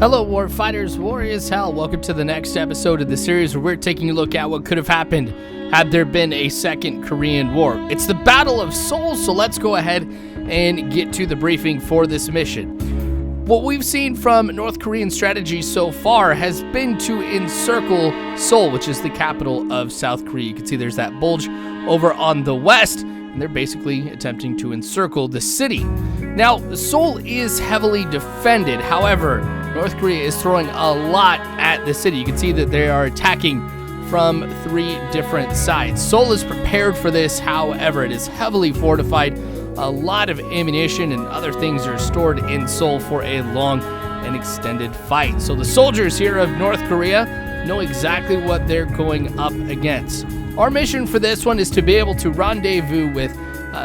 Hello Warfighters, war is hell. Welcome to the next episode of the series where we're taking a look at what could have happened had there been a second Korean War. It's the Battle of Seoul, so let's go ahead and get to the briefing for this mission. What we've seen from North Korean strategy so far has been to encircle Seoul, which is the capital of South Korea. You can see there's that bulge over on the west, and they're basically attempting to encircle the city. Now, Seoul is heavily defended. However, North Korea is throwing a lot at the city. You can see that they are attacking from 3 different sides. Seoul is prepared for this. However, it is heavily fortified. A lot of ammunition and other things are stored in Seoul for a long and extended fight. So the soldiers here of North Korea know exactly what they're going up against. Our mission for this one is to be able to rendezvous with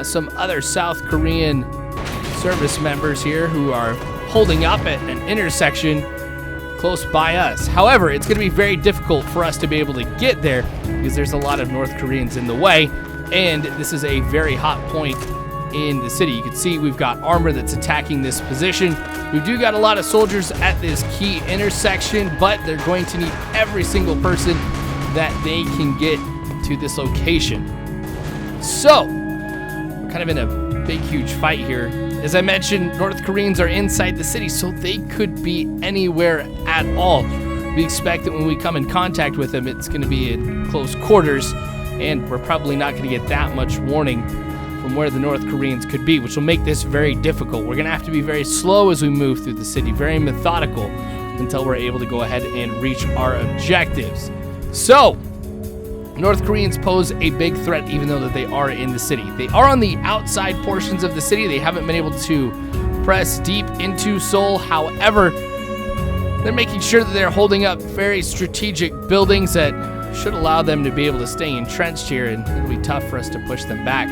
some other South Korean service members here who are holding up at an intersection close by us. However, it's going to be very difficult for us to be able to get there because there's a lot of North Koreans in the way, and this is a very hot point in the city. You can see we've got Arma that's attacking this position. We do got a lot of soldiers at this key intersection, but they're going to need every single person that they can get to this location. So, we're kind of in a big, huge fight here. As I mentioned, North Koreans are inside the city, so they could be anywhere at all. We expect that when we come in contact with them, it's going to be in close quarters, and we're probably not going to get that much warning from where the North Koreans could be, which will make this very difficult. We're going to have to be very slow as we move through the city, very methodical, until we're able to go ahead and reach our objectives. So, North Koreans pose a big threat even though that they are in the city. They are on the outside portions of the city. They haven't been able to press deep into Seoul. However, they're making sure that they're holding up very strategic buildings that should allow them to be able to stay entrenched here, and it'll be tough for us to push them back.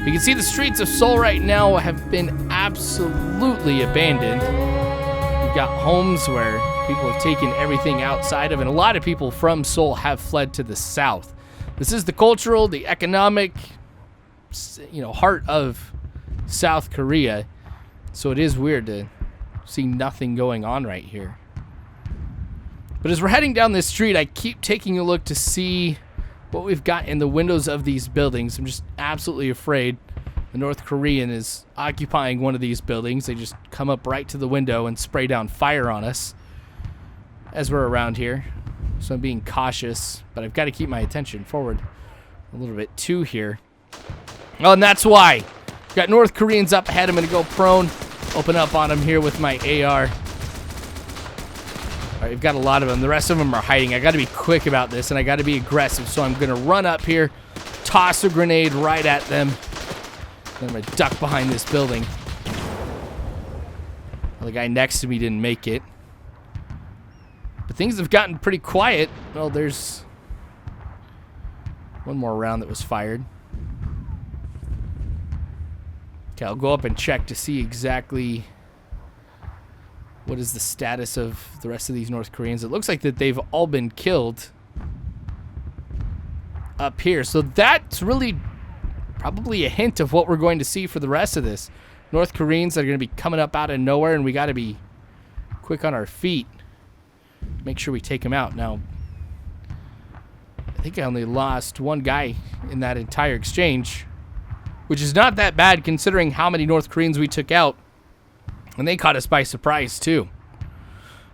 You can see the streets of Seoul right now have been absolutely abandoned. We've got homes where people have taken everything outside of, and a lot of people from Seoul have fled to the south. This is the cultural, the economic, heart of South Korea. So it is weird to see nothing going on right here. But as we're heading down this street, I keep taking a look to see what we've got in the windows of these buildings. I'm just absolutely afraid the North Korean is occupying one of these buildings. They just come up right to the window and spray down fire on us as we're around here. So I'm being cautious, but I've got to keep my attention forward a little bit too here. Oh, and that's why. Got North Koreans up ahead. I'm going to go prone, open up on them here with my AR. All right, we've got a lot of them. The rest of them are hiding. I got to be quick about this, and I got to be aggressive. So I'm going to run up here, toss a grenade right at them. Then I'm going to duck behind this building. Well, the guy next to me didn't make it. But things have gotten pretty quiet. Well, there's one more round that was fired. Okay, I'll go up and check to see exactly what is the status of the rest of these North Koreans. It looks like that they've all been killed up here. So that's really probably a hint of what we're going to see for the rest of this. North Koreans are going to be coming up out of nowhere, and we got to be quick on our feet. Make sure we take him out. Now, I think I only lost one guy in that entire exchange, which is not that bad considering how many North Koreans we took out. And they caught us by surprise, too.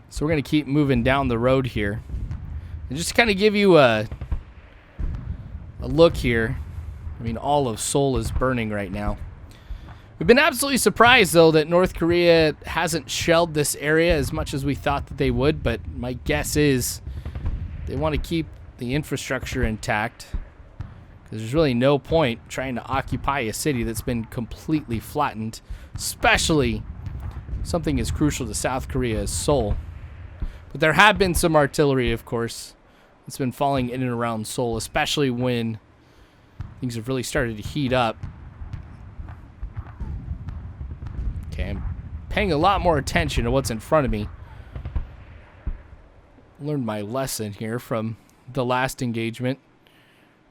So we're going to keep moving down the road here. And just to kind of give you a look here. I mean, all of Seoul is burning right now. We've been absolutely surprised, though, that North Korea hasn't shelled this area as much as we thought that they would. But my guess is they want to keep the infrastructure intact, because there's really no point trying to occupy a city that's been completely flattened, especially something as crucial to South Korea as Seoul. But there have been some artillery, of course, that's been falling in and around Seoul, especially when things have really started to heat up. Okay, I'm paying a lot more attention to what's in front of me. Learned my lesson here from the last engagement.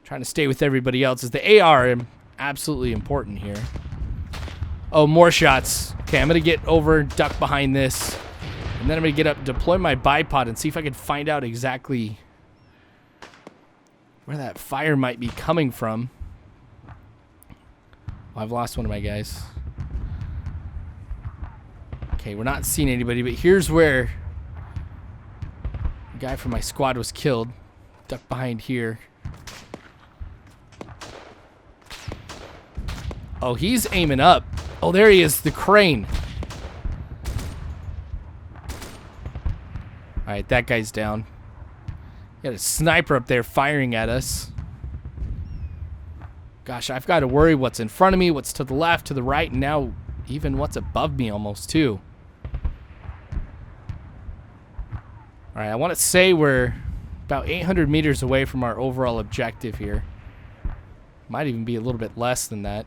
Trying to stay with everybody else. As the AR absolutely important here. Oh, more shots. Okay, I'm going to get over, duck behind this, And then I'm going to get up, deploy my bipod, and see if I can find out exactly where that fire might be coming from. Oh, I've lost one of my guys. Okay, we're not seeing anybody, but here's where the guy from my squad was killed. Duck behind here. Oh, he's aiming up. Oh, there he is, the crane. Alright, that guy's down. Got a sniper up there firing at us. Gosh, I've got to worry what's in front of me, what's to the left, to the right, and now even what's above me almost, too. Alright, I want to say we're about 800 meters away from our overall objective here. Might even be a little bit less than that.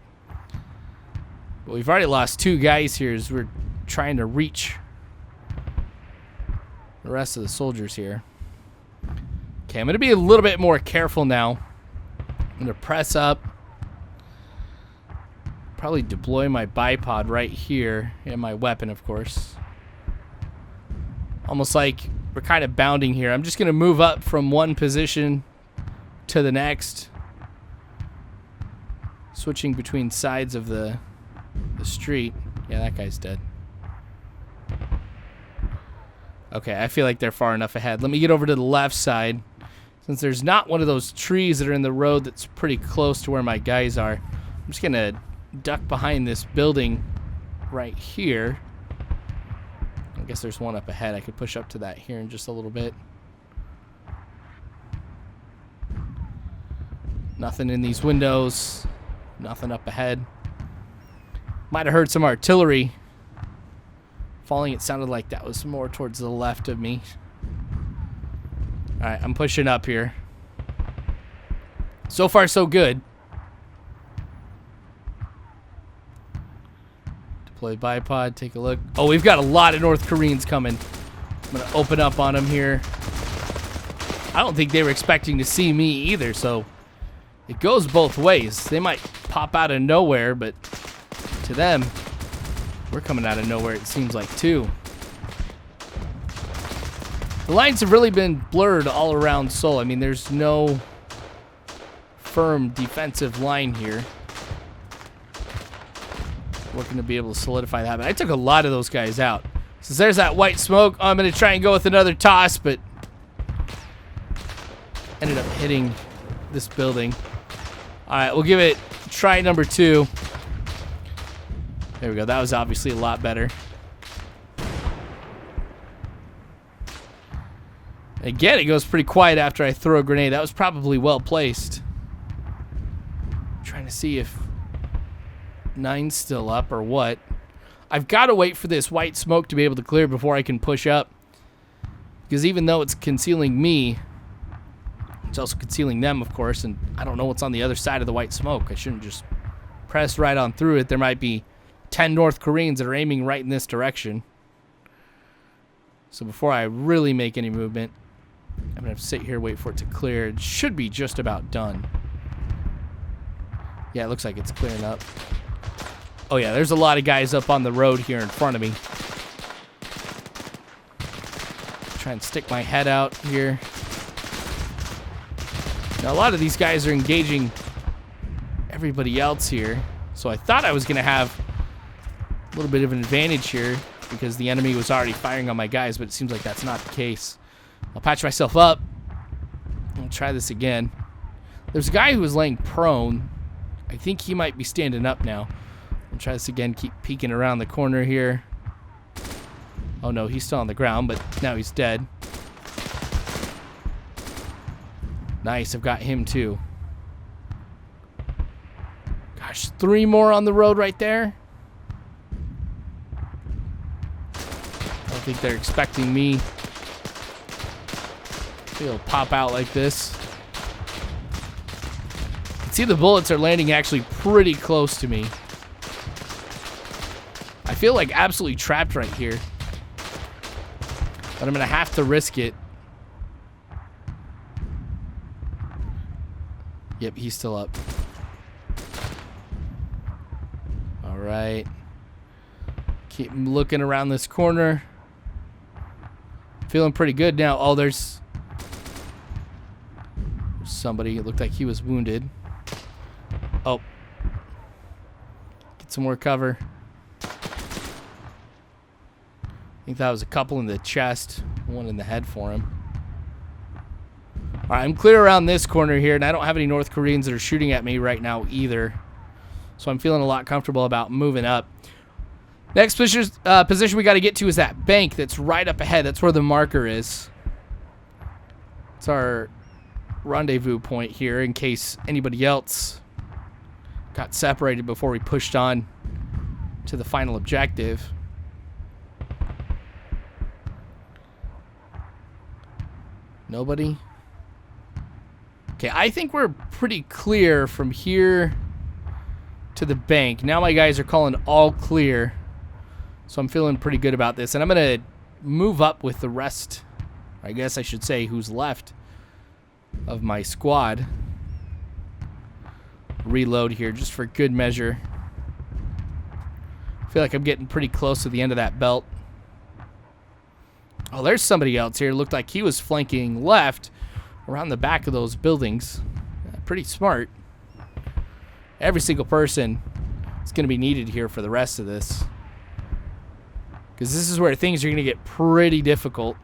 But we've already lost 2 guys here as we're trying to reach the rest of the soldiers here. Okay, I'm going to be a little bit more careful now. I'm going to press up. Probably deploy my bipod right here. And my weapon, of course. Almost like we're kind of bounding here. I'm just going to move up from one position to the next. Switching between sides of the street. Yeah, that guy's dead. Okay, I feel like they're far enough ahead. Let me get over to the left side. Since there's not one of those trees that are in the road that's pretty close to where my guys are, I'm just going to duck behind this building right here. I guess there's one up ahead. I could push up to that here in just a little bit. Nothing in these windows. Nothing up ahead. Might have heard some artillery falling. It sounded like that was more towards the left of me. Alright, I'm pushing up here. So far, so good. Deploy bipod, take a look. Oh, we've got a lot of North Koreans coming. I'm going to open up on them here. I don't think they were expecting to see me either, so it goes both ways. They might pop out of nowhere, but to them, we're coming out of nowhere, it seems like, too. The lines have really been blurred all around Seoul. I mean, there's no firm defensive line here. Looking to be able to solidify that. But I took a lot of those guys out. Since there's that white smoke, I'm going to try and go with another toss, but ended up hitting this building. All right, we'll give it try number 2. There we go. That was obviously a lot better. Again, it goes pretty quiet after I throw a grenade. That was probably well placed. Trying to see if 9's still up or what. I've got to wait for this white smoke to be able to clear before I can push up. Because even though it's concealing me, it's also concealing them, of course. And I don't know what's on the other side of the white smoke. I shouldn't just press right on through it. There might be 10 North Koreans that are aiming right in this direction. So before I really make any movement, I'm going to have to sit here, wait for it to clear. It should be just about done. Yeah, it looks like it's clearing up. Oh yeah, there's a lot of guys up on the road here in front of me. Try and stick my head out here. Now a lot of these guys are engaging everybody else here. So I thought I was going to have a little bit of an advantage here because the enemy was already firing on my guys, but it seems like that's not the case. I'll patch myself up. I'll try this again. There's a guy who was laying prone. I think he might be standing up now. I'll try this again, keep peeking around the corner here. Oh no, he's still on the ground, but now he's dead. Nice, I've got him too. Gosh, 3 more on the road right there. I don't think they're expecting me. It'll pop out like this. You can see the bullets are landing actually pretty close to me. I feel like absolutely trapped right here. But I'm going to have to risk it. Yep, he's still up. All right. Keep looking around this corner. Feeling pretty good now. Oh, there's somebody. It looked like he was wounded. Oh. Get some more cover. I think that was a couple in the chest. One in the head for him. Alright, I'm clear around this corner here, and I don't have any North Koreans that are shooting at me right now either. So I'm feeling a lot comfortable about moving up. Next position we got to get to is that bank that's right up ahead. That's where the marker is. It's our rendezvous point here in case anybody else got separated before we pushed on to the final objective. Nobody? Okay, I think we're pretty clear from here to the bank. Now my guys are calling all clear. So I'm feeling pretty good about this. And I'm going to move up with the rest, I guess I should say, who's left of my squad. Reload here just for good measure. I feel like I'm getting pretty close to the end of that belt. Oh, there's somebody else here. Looked like he was flanking left around the back of those buildings. Pretty smart. Every single person is going to be needed here for the rest of this. Because this is where things are going to get pretty difficult.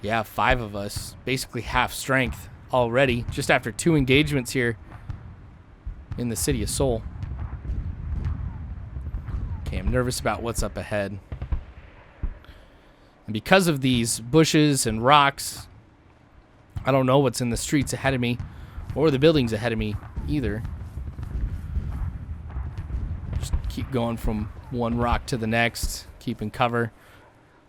Yeah, 5 of us. Basically half strength already. Just after 2 engagements here in the city of Seoul. Okay, I'm nervous about what's up ahead. And because of these bushes and rocks, I don't know what's in the streets ahead of me or the buildings ahead of me either. Just keep going from one rock to the next, keeping cover.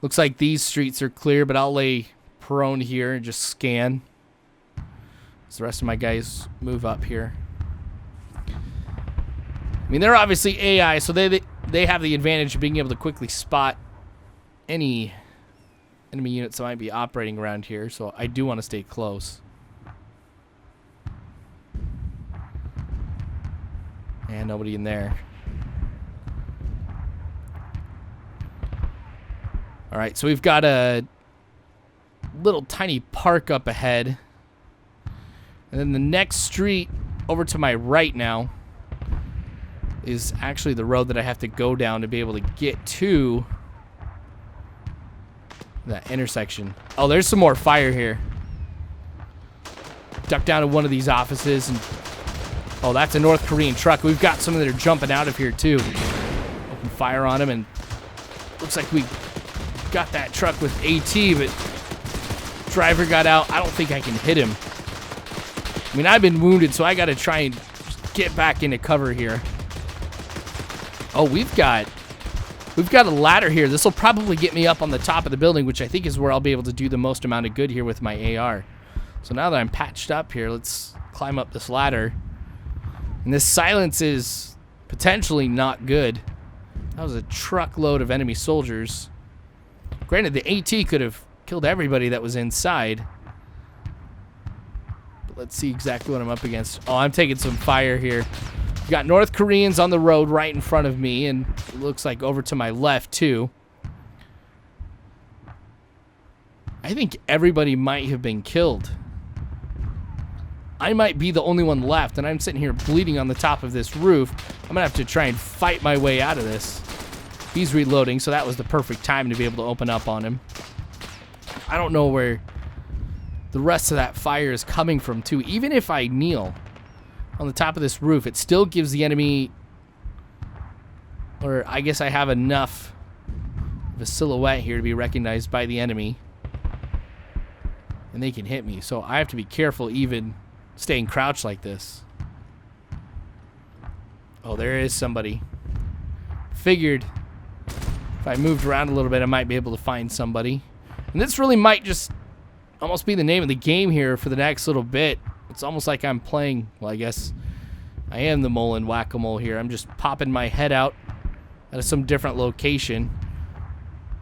Looks like these streets are clear, but I'll lay prone here and just scan as the rest of my guys move up here. I mean, they're obviously AI, so they have the advantage of being able to quickly spot any enemy units that might be operating around here, so I do want to stay close. And nobody in there. Alright, so we've got a little tiny park up ahead. And then the next street over to my right now is actually the road that I have to go down to be able to get to that intersection. Oh, there's some more fire here. Duck down to one of these offices and... Oh, that's a North Korean truck. We've got some that are jumping out of here, too. Open fire on them, and looks like we got that truck with AT, but driver got out. I don't think I can hit him. I mean, I've been wounded, so I got to try and get back into cover here. Oh, we've got a ladder here. This will probably get me up on the top of the building, which I think is where I'll be able to do the most amount of good here with my AR. So now that I'm patched up here, let's climb up this ladder. And this silence is potentially not good. That was a truckload of enemy soldiers. Granted, the AT could have killed everybody that was inside. But let's see exactly what I'm up against. Oh, I'm taking some fire here. We got North Koreans on the road right in front of me, and it looks like over to my left, too. I think everybody might have been killed. I might be the only one left, and I'm sitting here bleeding on the top of this roof. I'm going to have to try and fight my way out of this. He's reloading, so that was the perfect time to be able to open up on him. I don't know where the rest of that fire is coming from, too. Even if I kneel on the top of this roof, it still gives the enemy... Or I guess I have enough of a silhouette here to be recognized by the enemy. And they can hit me, so I have to be careful even... staying crouched like this. Oh, there is somebody. Figured if I moved around a little bit, I might be able to find somebody. And this really might just almost be the name of the game here for the next little bit. It's almost like I'm playing, well, I guess I am the mole and whack-a-mole here. I'm just popping my head out at some different location.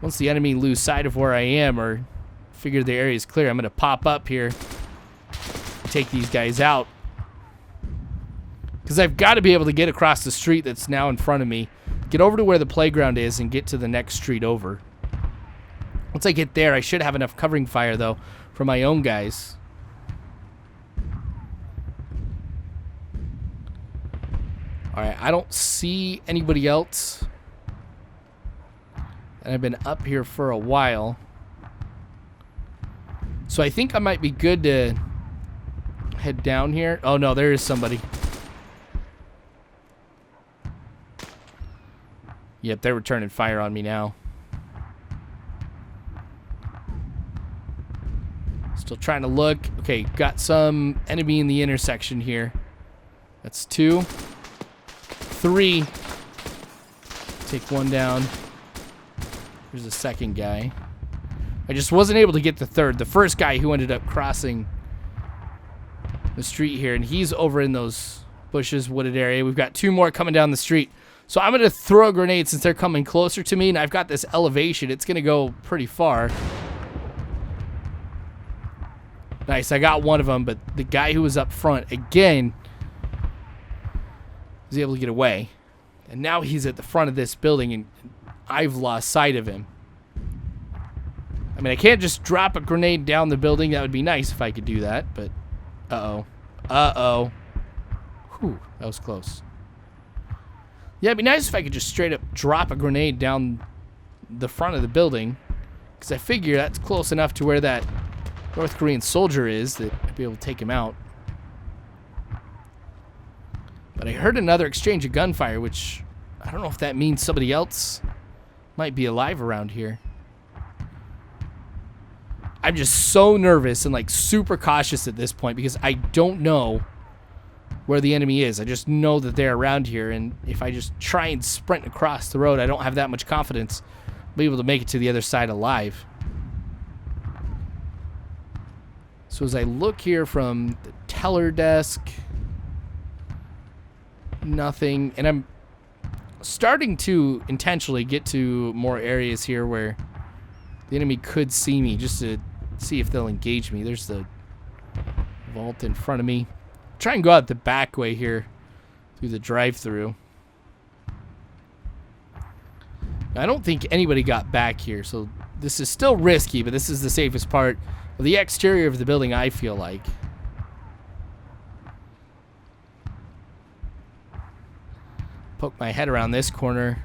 Once the enemy lose sight of where I am or figure the area is clear, I'm going to pop up here, take these guys out. Because I've got to be able to get across the street that's now in front of me, get over to where the playground is, and get to the next street over. Once I get there, I should have enough covering fire, though, for my own guys. Alright, I don't see anybody else. And I've been up here for a while. So I think I might be good to head down here. Oh, no, there is somebody. Yep, they're returning fire on me now. Still trying to look. Okay, got some enemy in the intersection here. That's 2. 3. Take one down. There's a second guy. I just wasn't able to get the third. The first guy who ended up crossing the street here, and he's over in those bushes, wooded area. We've got 2 more coming down the street. So I'm going to throw a grenade since they're coming closer to me, and I've got this elevation. It's going to go pretty far. Nice, I got one of them, but the guy who was up front, again, was able to get away. And now he's at the front of this building, and I've lost sight of him. I mean, I can't just drop a grenade down the building. That would be nice if I could do that, but uh-oh. Uh-oh. Whew, that was close. Yeah, it'd be nice if I could just straight up drop a grenade down the front of the building, because I figure that's close enough to where that North Korean soldier is that I'd be able to take him out. But I heard another exchange of gunfire, which I don't know if that means somebody else might be alive around here. I'm just so nervous and like super cautious at this point because I don't know where the enemy is. I just know that they're around here, and if I just try and sprint across the road, I don't have that much confidence I'll be able to make it to the other side alive. So as I look here from the teller desk, nothing, and I'm starting to intentionally get to more areas here where the enemy could see me, just to see if they'll engage me. There's the vault in front of me. Try and go out the back way here through the drive-through. I don't think anybody got back here, so this is still risky, but this is the safest part of the exterior of the building, I feel like. Poke my head around this corner,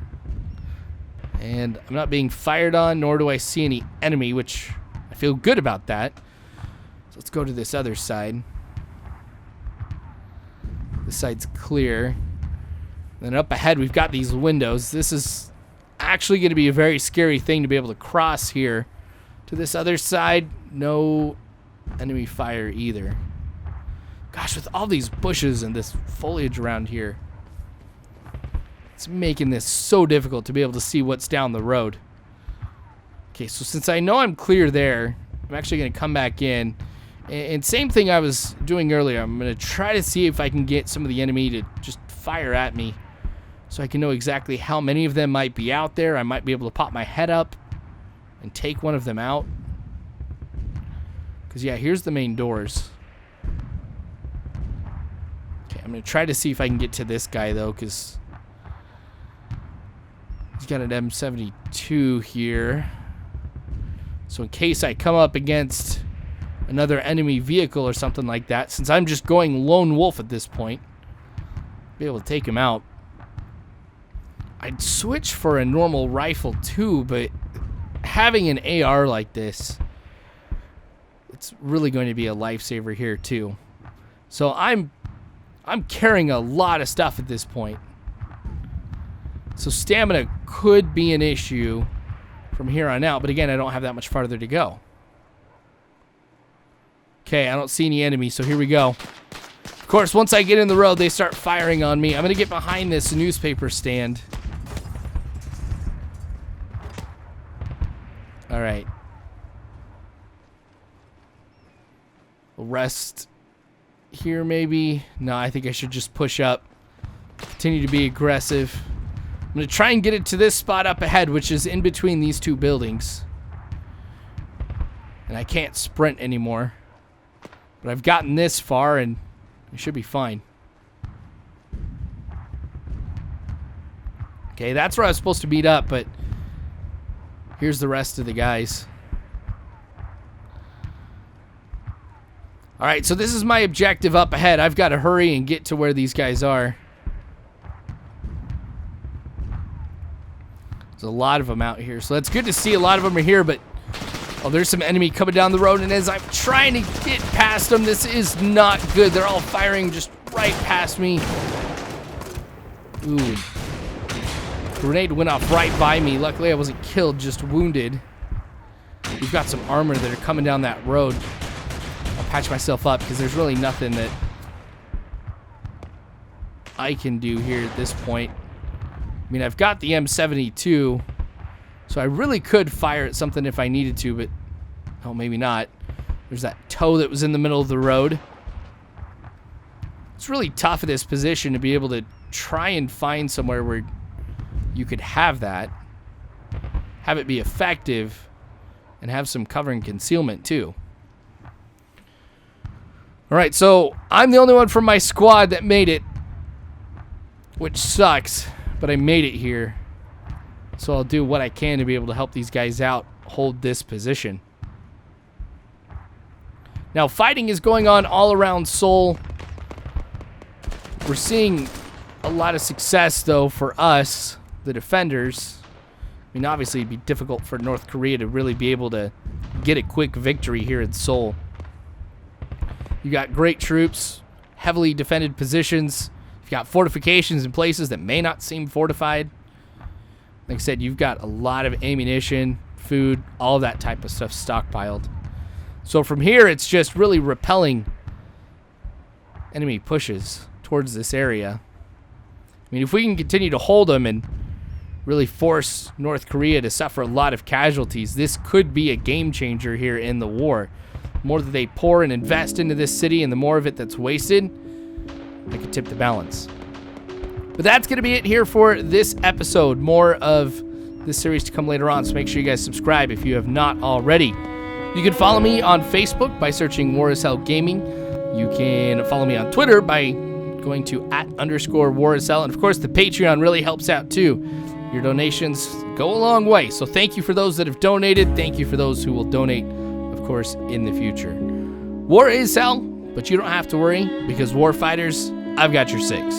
and I'm not being fired on, nor do I see any enemy, which I feel good about that. So let's go to this other side. This side's clear. Then up ahead, we've got these windows. This is actually going to be a very scary thing to be able to cross here. To this other side, no enemy fire either. Gosh, with all these bushes and this foliage around here, it's making this so difficult to be able to see what's down the road. Okay, so since I know I'm clear there, I'm actually going to come back in. And same thing I was doing earlier. I'm going to try to see if I can get some of the enemy to just fire at me so I can know exactly how many of them might be out there. I might be able to pop my head up and take one of them out. Because, yeah, here's the main doors. Okay, I'm going to try to see if I can get to this guy, though, because he's got an M72 here. So in case I come up against another enemy vehicle or something like that, since I'm just going lone wolf at this point, be able to take him out. I'd switch for a normal rifle too, but having an AR like this, it's really going to be a lifesaver here too. So I'm carrying a lot of stuff at this point. So stamina could be an issue from here on out, but again, I don't have that much farther to go. Okay, I don't see any enemies, so here we go. Of course, once I get in the road, they start firing on me. I'm going to get behind this newspaper stand. All right. We'll rest here, maybe. No, I think I should just push up. Continue to be aggressive. I'm going to try and get it to this spot up ahead, which is in between these two buildings. And I can't sprint anymore. But I've gotten this far, and it should be fine. Okay, that's where I was supposed to meet up, but here's the rest of the guys. All right, so this is my objective up ahead. I've got to hurry and get to where these guys are. There's a lot of them out here, so that's good to see. A lot of them are here, but oh, there's some enemy coming down the road, and as I'm trying to get past them, this is not good. They're all firing just right past me. Ooh. Grenade went off right by me. Luckily, I wasn't killed, just wounded. We've got some armor that are coming down that road. I'll patch myself up because there's really nothing that I can do here at this point. I mean, I've got the M72, so I really could fire at something if I needed to, but oh, maybe not. There's that tow that was in the middle of the road. It's really tough in this position to be able to try and find somewhere where you could have that, have it be effective, and have some cover and concealment too. All right, so I'm the only one from my squad that made it, which sucks, but I made it here. So I'll do what I can to be able to help these guys out, hold this position. Now, fighting is going on all around Seoul. We're seeing a lot of success, though, for us, the defenders. I mean, obviously, it'd be difficult for North Korea to really be able to get a quick victory here in Seoul. You got great troops, heavily defended positions. You've got fortifications in places that may not seem fortified. Like I said, you've got a lot of ammunition, food, all that type of stuff stockpiled. So from here, it's just really repelling enemy pushes towards this area. I mean, if we can continue to hold them and really force North Korea to suffer a lot of casualties, this could be a game changer here in the war. The more that they pour and invest into this city and the more of it that's wasted, that could tip the balance. But that's going to be it here for this episode. More of this series to come later on, so make sure you guys subscribe if you have not already. You can follow me on Facebook by searching War is Hell Gaming. You can follow me on Twitter by going to @_War is Hell. And of course, the Patreon really helps out too. Your donations go a long way. So thank you for those that have donated. Thank you for those who will donate, of course, in the future. War is hell, but you don't have to worry, because war fighters, I've got your six.